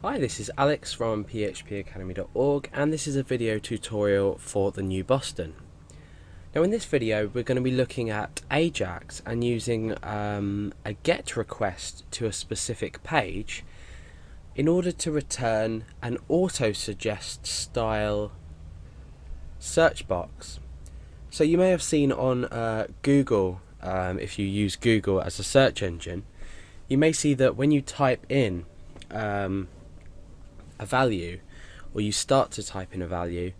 Hi, this is Alex from phpacademy.org, and this is a video tutorial for the new Boston. Now in this video we're going to be looking at Ajax and using a GET request to a specific page in order to return an auto-suggest style search box. So you may have seen on Google, if you use Google as a search engine, you may see that when you type in a value, or you start to type in a value,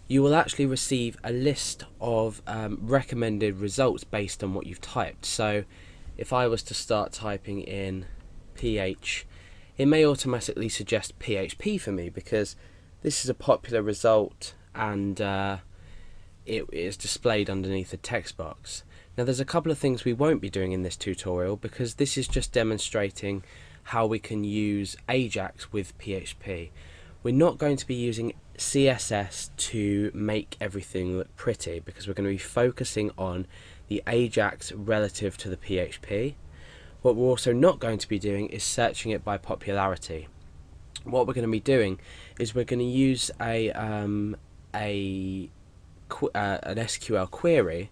you will actually receive a list of recommended results based on what you've typed. So if I was to start typing in PH, it may automatically suggest PHP for me because this is a popular result and it is displayed underneath the text box. Now there's a couple of things we won't be doing in this tutorial because this is just demonstrating how we can use Ajax with PHP. We're not going to be using CSS to make everything look pretty because we're going to be focusing on the Ajax relative to the PHP. What we're also not going to be doing is searching it by popularity. What we're going to be doing is we're going to use an SQL query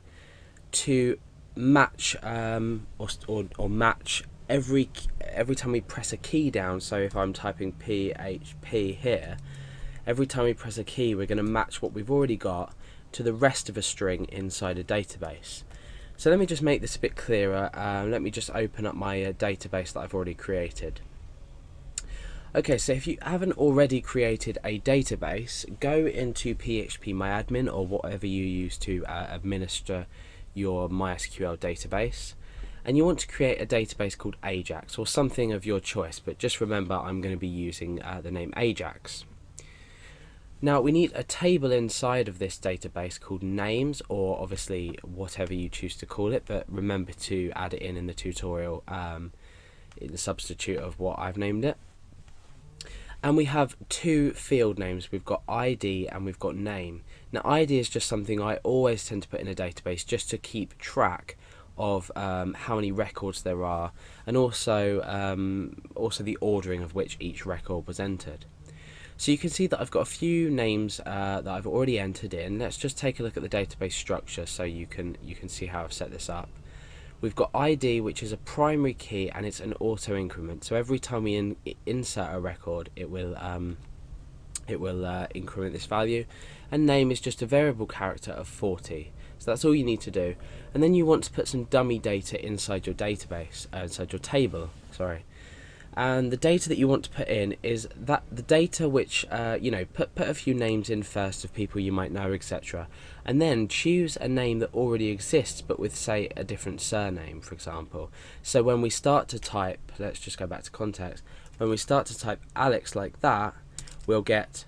to match or match every time we press a key down. So if I'm typing PHP here, every time we press a key we're going to match what we've already got to the rest of a string inside a database. So let me just make this a bit clearer. Let me just open up my database that I've already created. Okay, so if you haven't already created a database, go into PHPMyAdmin or whatever you use to administer your MySQL database, and you want to create a database called Ajax or something of your choice, but just remember I'm going to be using the name Ajax. Now we need a table inside of this database called names, or obviously whatever you choose to call it, but remember to add it in the tutorial in the substitute of what I've named it. And we have two field names. We've got ID and we've got name. Now ID is just something I always tend to put in a database just to keep track of how many records there are, and also the ordering of which each record was entered. So you can see that I've got a few names that I've already entered in. Let's just take a look at the database structure so you can see how I've set this up. We've got ID, which is a primary key, and it's an auto increment. So every time we insert a record, it will increment this value. And name is just a variable character of 40. So that's all you need to do. And then you want to put some dummy data inside your database, inside your table. Sorry. And the data that you want to put in is that the data which put a few names in first of people you might know, etc., and then choose a name that already exists but with, say, a different surname, for example. So when we start to type, let's just go back to context, when we start to type Alex like that, we'll get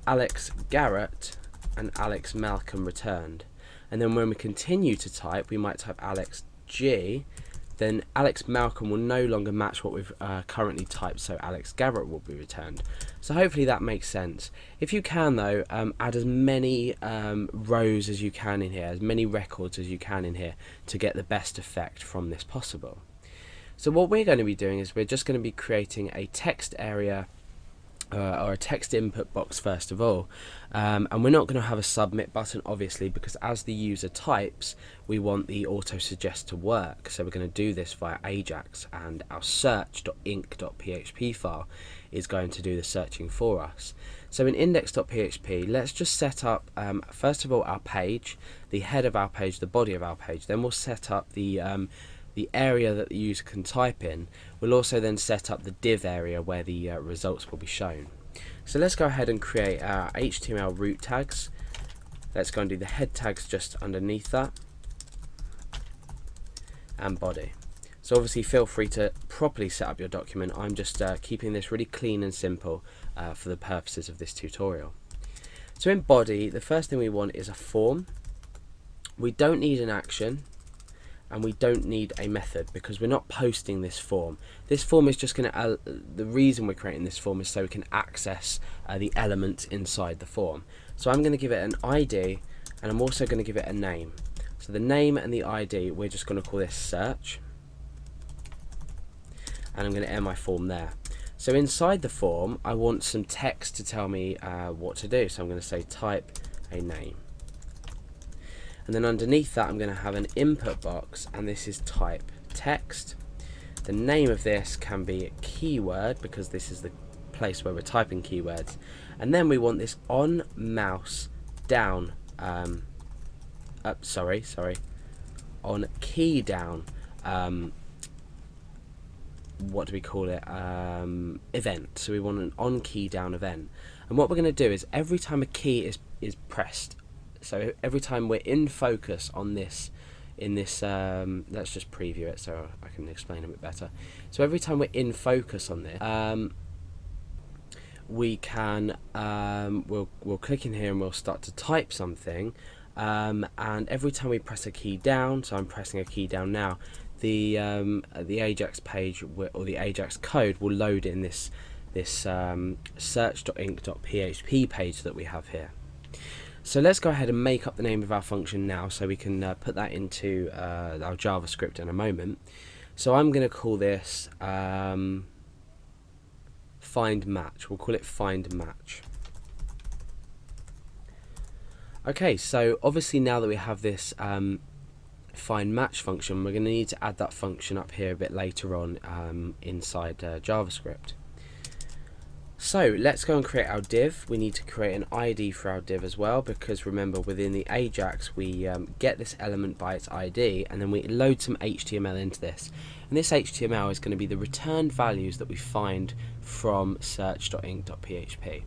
Alex Garrett and Alex Malcolm returned. And then when we continue to type, we might type Alex G, then Alex Malcolm will no longer match what we've currently typed, so Alex Garrett will be returned. So hopefully that makes sense. If you can though, add as many rows as you can in here, as many records as you can in here to get the best effect from this possible. So what we're going to be doing is we're just going to be creating a text area or a text input box first of all, and we're not going to have a submit button obviously because as the user types we want the auto suggest to work, so we're going to do this via Ajax, and our search.inc.php file is going to do the searching for us. So in index.php, let's just set up first of all our page, the head of our page, the body of our page. Then we'll set up the area that the user can type in. We'll also then set up the div area where the results will be shown. So let's go ahead and create our HTML root tags. Let's go and do the head tags just underneath that, and body. So obviously feel free to properly set up your document. I'm just keeping this really clean and simple for the purposes of this tutorial. So in body, the first thing we want is a form. We don't need an action, and we don't need a method because we're not posting this form. This form is just going to, the reason we're creating this form is so we can access the elements inside the form. So I'm going to give it an ID, and I'm also going to give it a name. So the name and the ID, we're just going to call this search, and I'm going to end my form there. So inside the form, I want some text to tell me what to do. So I'm going to say type a name. And then underneath that, I'm going to have an input box, and this is type text. The name of this can be a keyword, because this is the place where we're typing keywords. And then we want this on mouse down, on key down, what do we call it, event. So we want an on key down event. And what we're going to do is every time a key is pressed, so every time we're in focus on this, in this, let's just preview it so I can explain a bit better. So every time we're in focus on this, we can, we'll click in here and we'll start to type something, and every time we press a key down, so I'm pressing a key down now, the Ajax page or the Ajax code will load in this search.inc.php page that we have here. So let's go ahead and make up the name of our function now, so we can put that into our JavaScript in a moment. So I'm going to call this find match. We'll call it find match. Okay, so obviously now that we have this find match function, we're going to need to add that function up here a bit later on inside JavaScript. So let's go and create our div. We need to create an ID for our div as well, because remember, within the Ajax we get this element by its ID, and then we load some HTML into this. And this HTML is going to be the returned values that we find from search.inc.php.